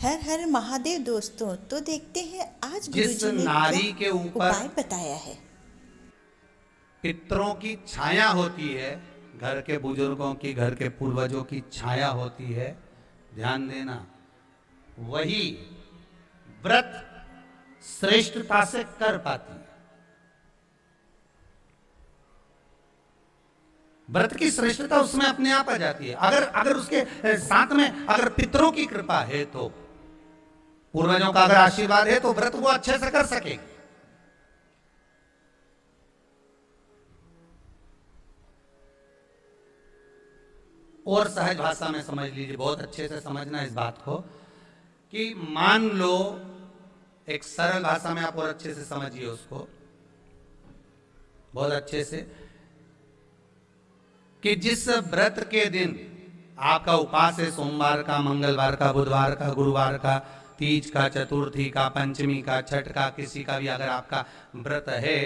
हर हर महादेव दोस्तों। तो देखते हैं आज जिस गुरुजी ने नारी के क्या ऊपर उपाय बताया है। पितरों की छाया होती है, घर के बुजुर्गों की, घर के पूर्वजों की छाया होती है, ध्यान देना, वही व्रत श्रेष्ठता से कर पाती है। व्रत की श्रेष्ठता उसमें अपने आप आ जाती है। अगर अगर उसके साथ में अगर पितरों की कृपा है, तो पूर्वजों का अगर आशीर्वाद है, तो व्रत वो अच्छे से कर सकेगी। और सहज भाषा में समझ लीजिए, बहुत अच्छे से समझना इस बात को, कि मान लो, एक सरल भाषा में आप और अच्छे से समझिए उसको, बहुत अच्छे से, कि जिस व्रत के दिन आपका उपास है, सोमवार का, मंगलवार का, बुधवार का, गुरुवार का, तीज का, चतुर्थी का, पंचमी का, छठ का, किसी का भी अगर आपका व्रत है,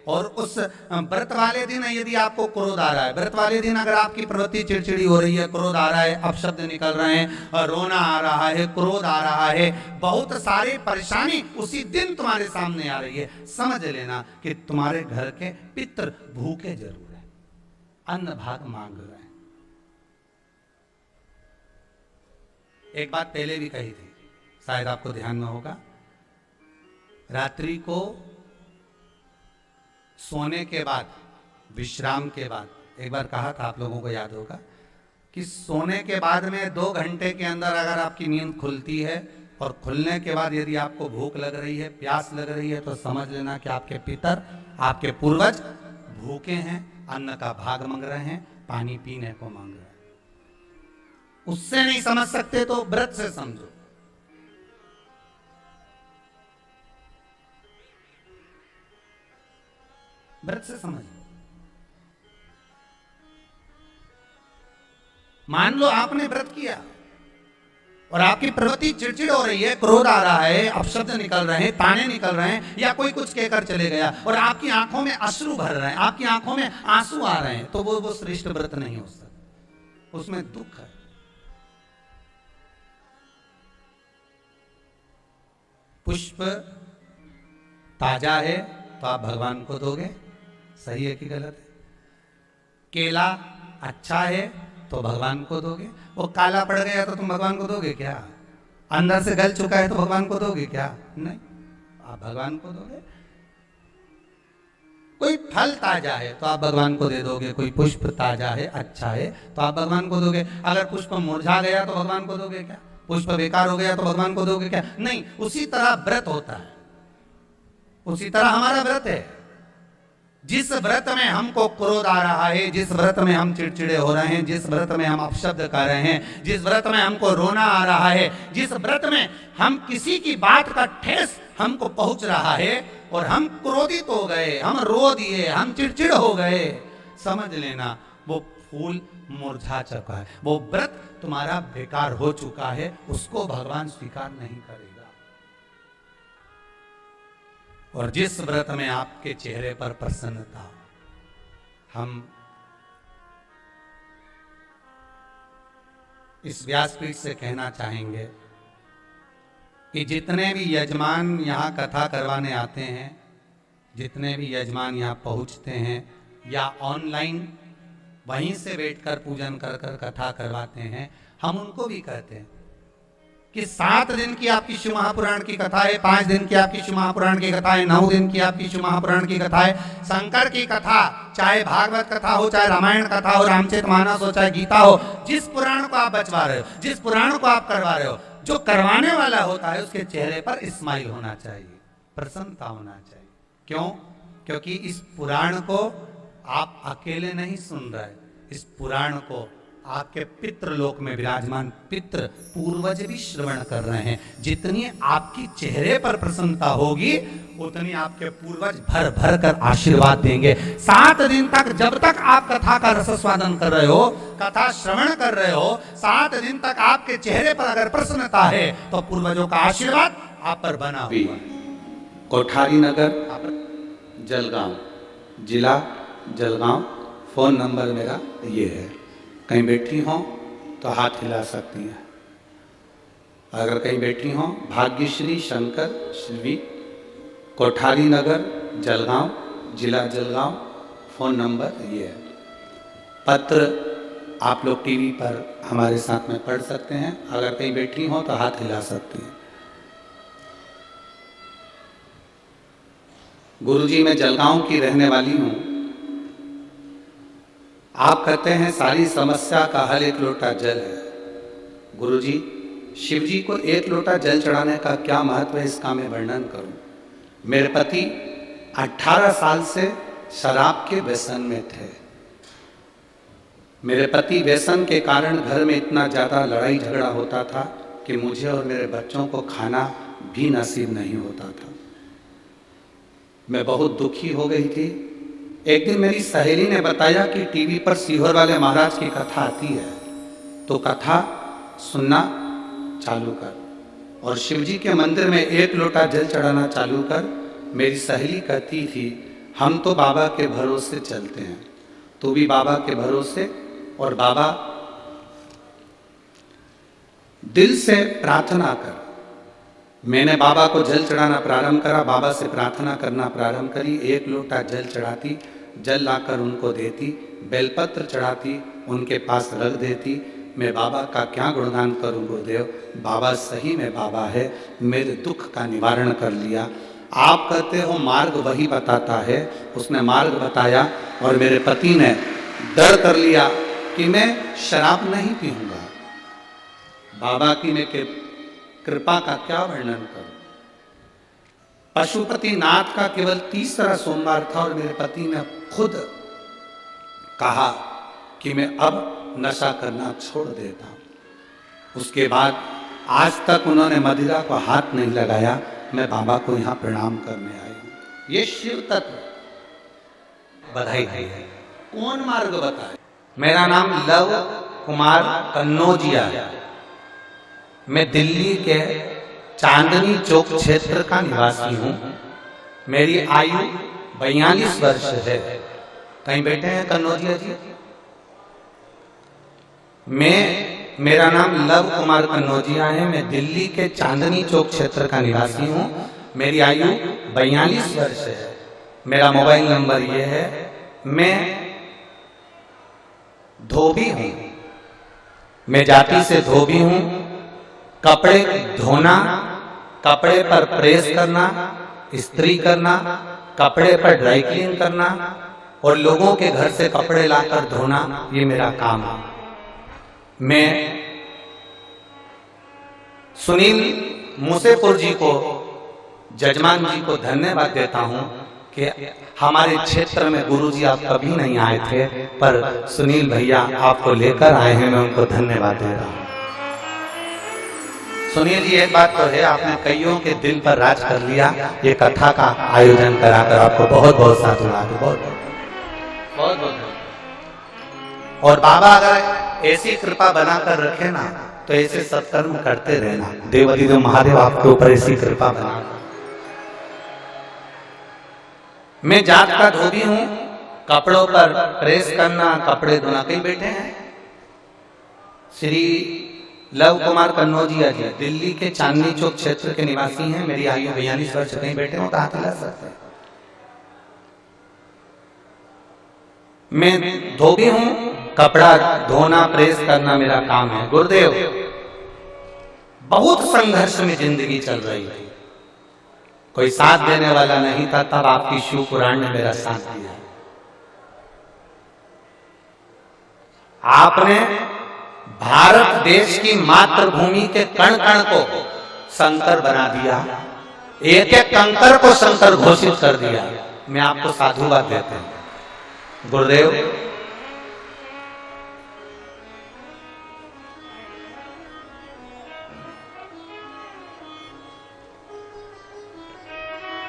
और उस व्रत वाले दिन यदि आपको क्रोध आ रहा है, व्रत वाले दिन अगर आपकी प्रवृत्ति चिड़चिड़ी हो रही है, क्रोध आ रहा है, अपशब्द निकल रहे हैं, रोना आ रहा है, क्रोध आ रहा है, बहुत सारी परेशानी उसी दिन तुम्हारे सामने आ रही है, समझ लेना कि तुम्हारे घर के पितर भूखे जरूर है, अन्न भाग मांग रहे हैं। एक बात पहले भी कही थी, शायद आपको ध्यान में होगा, रात्रि को सोने के बाद, विश्राम के बाद, एक बार कहा था, आप लोगों को याद होगा, कि सोने के बाद में 2 घंटे के अंदर अगर आपकी नींद खुलती है, और खुलने के बाद यदि आपको भूख लग रही है, प्यास लग रही है, तो समझ लेना कि आपके पितर, आपके पूर्वज भूखे हैं, अन्न का भाग मांग रहे हैं, पानी पीने को मांग रहे हैं। उससे नहीं समझ सकते तो व्रत से समझो। व्रत से समझ लो। मान लो आपने व्रत किया और आपकी प्रवृत्ति चिड़चिड़ हो रही है, क्रोध आ रहा है, अपशब्द निकल रहे हैं, ताने निकल रहे हैं, या कोई कुछ कहकर चले गया, और आपकी आंखों में अश्रु भर रहे हैं, आपकी आंखों में आंसू आ रहे हैं, तो वो श्रेष्ठ व्रत नहीं हो सकता, उसमें दुख है। पुष्प ताजा है तो आप भगवान को दोगे, सही है कि गलत है? केला अच्छा है तो भगवान को दोगे, वो काला पड़ गया तो तुम भगवान को दोगे क्या? अंदर से गल चुका है तो भगवान को दोगे क्या? नहीं, आप भगवान को दोगे। कोई फल ताजा है तो आप भगवान को दे दोगे, कोई पुष्प ताजा है, अच्छा है, तो आप भगवान को दोगे। अगर पुष्प मुरझा गया तो भगवान को दोगे क्या? पुष्प बेकार हो गया तो भगवान को दोगे क्या? नहीं। उसी तरह व्रत होता है, उसी तरह हमारा व्रत है। जिस व्रत में हमको क्रोध आ रहा है, जिस व्रत में हम चिड़चिड़े हो रहे हैं, जिस व्रत में हम अपशब्द कर रहे हैं, जिस व्रत में हमको रोना आ रहा है, जिस व्रत में हम किसी की बात का ठेस हमको पहुंच रहा है और हम क्रोधित हो गए, हम रो दिए, हम चिड़चिड़ हो गए, समझ लेना वो फूल मुरझा चुका है, वो व्रत तुम्हारा बेकार हो चुका है, उसको भगवान स्वीकार नहीं करेगा। और जिस व्रत में आपके चेहरे पर प्रसन्नता, हम इस व्यासपीठ से कहना चाहेंगे कि जितने भी यजमान यहाँ कथा करवाने आते हैं, जितने भी यजमान यहाँ पहुँचते हैं या ऑनलाइन वहीं से बैठकर पूजन कर कर कथा करवाते हैं, हम उनको भी कहते हैं कि 7 दिन की आपकी शिव महापुराण की कथा है, 5 दिन की आपकी शिव महापुराण की कथा है, 9 दिन की आपकी शिव महापुराण की कथा है, शंकर की कथा, चाहे भागवत कथा हो, चाहे रामायण कथा हो, रामचरितमानस हो, चाहे गीता हो, जिस पुराण को आप बचवा रहे हो, जिस पुराण को आप करवा रहे हो, जो करवाने वाला होता है उसके चेहरे पर स्माइल होना चाहिए, प्रसन्नता होना चाहिए। क्यों? क्योंकि इस पुराण को आप अकेले नहीं सुन रहे, इस पुराण को आपके पितृ लोक में विराजमान पितृ पूर्वज भी श्रवण कर रहे हैं। जितनी आपकी चेहरे पर प्रसन्नता होगी, उतनी आपके पूर्वज भर भर कर आशीर्वाद देंगे। 7 दिन तक, जब तक आप कथा का रसस्वादन कर रहे हो, कथा श्रवण कर रहे हो, 7 दिन तक आपके चेहरे पर अगर प्रसन्नता है तो पूर्वजों का आशीर्वाद आप पर बना हुआ। कोठारी नगर, जलगांव, जिला जलगांव, फोन नंबर मेरा ये है। कहीं बैठी हो तो हाथ हिला सकती हैं। अगर कहीं बैठी हो, भाग्यश्री शंकर श्री, कोठारी नगर, जलगांव, जिला जलगांव, फ़ोन नंबर ये है। पत्र आप लोग टीवी पर हमारे साथ में पढ़ सकते हैं। अगर कहीं बैठी हो तो हाथ हिला सकती हैं। गुरुजी, मैं जलगांव की रहने वाली हूँ। आप कहते हैं सारी समस्या का हल एक लोटा जल है। गुरुजी, शिव जी को एक लोटा जल चढ़ाने का क्या महत्व है, इसका मैं वर्णन करूं। मेरे पति 18 साल से शराब के व्यसन में थे। मेरे पति व्यसन के कारण घर में इतना ज़्यादा लड़ाई झगड़ा होता था कि मुझे और मेरे बच्चों को खाना भी नसीब नहीं होता था। मैं बहुत दुखी हो गई थी। एक दिन मेरी सहेली ने बताया कि टीवी पर सीहोर वाले महाराज की कथा आती है, तो कथा सुनना चालू कर और शिवजी के मंदिर में एक लोटा जल चढ़ाना चालू कर। मेरी सहेली कहती थी, हम तो बाबा के भरोसे चलते हैं, तू भी बाबा के भरोसे। और बाबा दिल से प्रार्थना कर। मैंने बाबा को जल चढ़ाना प्रारंभ करा, बाबा से प्रार्थना करना प्रारंभ करी। एक लोटा जल चढ़ाती, जल लाकर उनको देती, बेलपत्र चढ़ाती, उनके पास रख देती। मैं बाबा का क्या गुणगान करूं गुरुदेव, बाबा सही में बाबा है, मेरे दुख का निवारण कर लिया। आप कहते हो मार्ग वही बताता है, उसने मार्ग बताया और मेरे पति ने डर कर लिया कि मैं शराब नहीं पीऊंगा। बाबा की मैं कृपा का क्या वर्णन करूं। पशुपति नाथ का केवल तीसरा सोमवार था और मेरे पति ने खुद कहा कि मैं अब नशा करना छोड़ देता हूं। उसके बाद आज तक उन्होंने मदिरा को हाथ नहीं लगाया। मैं बाबा को यहाँ प्रणाम करने आई हूँ। ये शिव तत्व बधाई है। कौन मार्ग बताए? मेरा नाम लव कुमार कन्नौजिया है। मैं दिल्ली के चांदनी चौक क्षेत्र का निवासी हूँ। मेरी आयु 42 वर्ष है। कहीं बैठे हैं कन्नौजिया जी? मेरा नाम लव कुमार कन्नौजिया है। मैं दिल्ली के चांदनी चौक क्षेत्र का निवासी हूँ। मेरी आयु 42 वर्ष है। मेरा मोबाइल नंबर ये है। मैं धोबी हूँ, मैं जाति से धोबी हूँ। कपड़े धोना, कपड़े पर प्रेस करना, इस्त्री करना, कपड़े पर ड्राई क्लीन करना और लोगों के घर से कपड़े लाकर धोना, ये मेरा काम है। मैं सुनील मुसेपुर जी को, जजमान जी को धन्यवाद देता हूं कि हमारे क्षेत्र में गुरुजी आप कभी नहीं आए थे, पर सुनील भैया आपको लेकर आए हैं। मैं उनको धन्यवाद दे रहा हूं। सुनील जी, एक बात तो है, आपने कईयों के दिल पर राज कर लिया। ये कथा का आयोजन कराकर आपको बहुत बहुत साधुवाद, बहुत बहुत बहुत। और बाबा अगर ऐसी कृपा बनाकर रखे ना, तो ऐसे सत्कर्म करते रहना। देवादिदेव महादेव आपके ऊपर ऐसी कृपा बना। मैं जात का धोबी हूं, कपड़ों पर प्रेस करना, कपड़े धोना। कहीं बैठे हैं श्री लव कुमार कन्नौजिया जी, दिल्ली के चांदनी चौक क्षेत्र के निवासी हैं। मेरी आयु 42 वर्ष। कहीं बैठे हो तो हाथ हिला सकते हैं। मैं धोबी हूं, कपड़ा धोना, प्रेस करना मेरा काम है। गुरुदेव, बहुत संघर्ष में जिंदगी चल रही है, कोई साथ देने वाला नहीं था, तब आपकी शिव पुराण ने मेरा साथ दिया। आपने भारत देश की मातृभूमि के कण कण को शंकर बना दिया, एक एक कंकर को शंकर घोषित कर दिया। मैं आपको साधुवाद देता हूं गुरुदेव।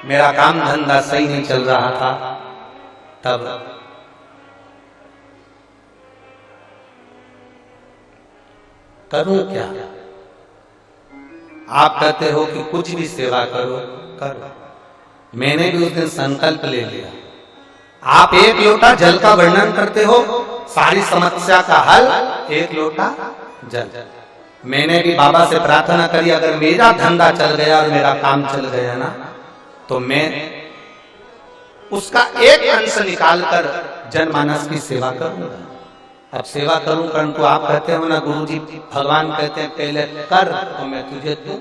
मेरा काम धंधा सही नहीं चल रहा था, तब करूं क्या? आप कहते हो कि कुछ भी सेवा करो, करो। मैंने भी उस दिन संकल्प ले लिया। आप एक लोटा जल का वर्णन करते हो, सारी समस्या का हल एक लोटा जल। मैंने भी बाबा से प्रार्थना करी, अगर मेरा धंधा चल गया और मेरा काम चल गया ना, तो मैं उसका एक अंश निकालकर जनमानस की सेवा करूंगा। अब सेवा करूं, परंतु आप कहते हो ना गुरुजी, भगवान कहते हैं पहले कर तो मैं तुझे दूं।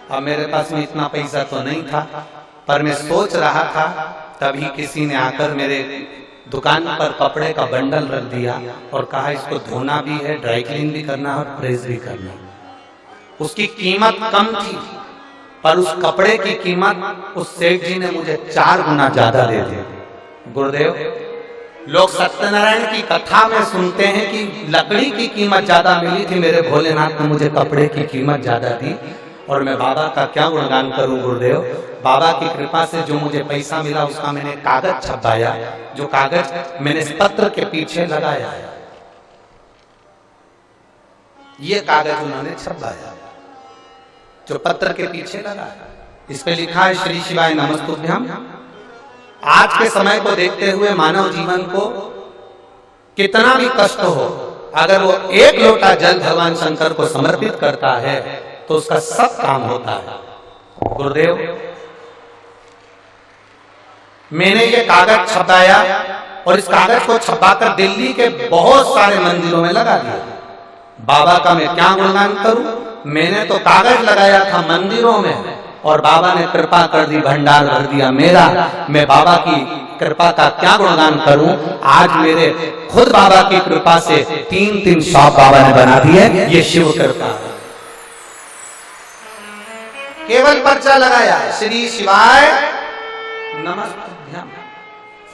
अब मेरे पास में इतना पैसा तो नहीं था, पर मैं सोच रहा था, तभी किसी ने आकर मेरे दुकान पर कपड़े का बंडल रख दिया और कहा इसको धोना भी है, ड्राई क्लीन भी करना है और प्रेस भी करना है। उसकी कीमत कम थी, पर उस कपड़े की कीमत उस सेठ जी ने मुझे 4 गुना ज्यादा दे दी। गुरुदेव, लोग सत्यनारायण की कथा में सुनते हैं कि लकड़ी की कीमत ज्यादा मिली थी, मेरे भोलेनाथ ने मुझे कपड़े की कीमत ज्यादा दी। और मैं बाबा का क्या गुणगान करूं गुरुदेव। बाबा की कृपा से जो मुझे पैसा मिला उसका मैंने कागज छपाया, जो कागज मैंने इस पत्र के पीछे लगाया, ये कागज उन्होंने छपाया जो पत्र के पीछे लगा। इस पे लिखा है श्री शिवाय नमस्तुभ्यम। आज के समय को देखते हुए मानव जीवन को कितना भी कष्ट हो, अगर वो एक लोटा जल भगवान शंकर को समर्पित करता है तो उसका सब काम होता है। गुरुदेव, मैंने ये कागज छपाया और इस कागज को छपाकर दिल्ली के बहुत सारे मंदिरों में लगा दिया। बाबा का मैं क्या गुणगान करूं। मैंने तो कागज लगाया था मंदिरों में और बाबा ने कृपा कर दी, भंडार भर दिया मेरा। मैं बाबा की कृपा का क्या गुणगान करूं। आज मेरे खुद बाबा की कृपा से 3-3 शॉप बाबा ने बना दिए। ये शिव कृपा है। केवल पर्चा लगाया श्री शिवाय नमस्तुभ्यम,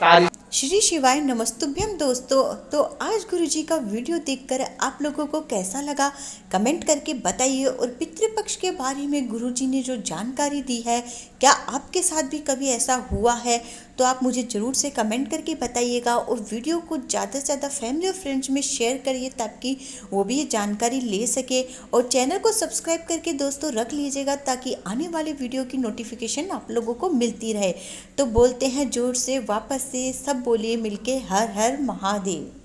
सारी श्री शिवाय नमस्तुभ्यम। दोस्तों, तो आज गुरुजी का वीडियो देखकर आप लोगों को कैसा लगा कमेंट करके बताइए। और पितृपक्ष के बारे में गुरुजी ने जो जानकारी दी है, क्या आपके साथ भी कभी ऐसा हुआ है, तो आप मुझे ज़रूर से कमेंट करके बताइएगा। और वीडियो को ज़्यादा से ज़्यादा फैमिली और फ्रेंड्स में शेयर करिए ताकि वो भी ये जानकारी ले सके। और चैनल को सब्सक्राइब करके दोस्तों रख लीजिएगा ताकि आने वाले वीडियो की नोटिफिकेशन आप लोगों को मिलती रहे। तो बोलते हैं जोर से वापस से सब बोलिए मिलके, हर हर महादेव।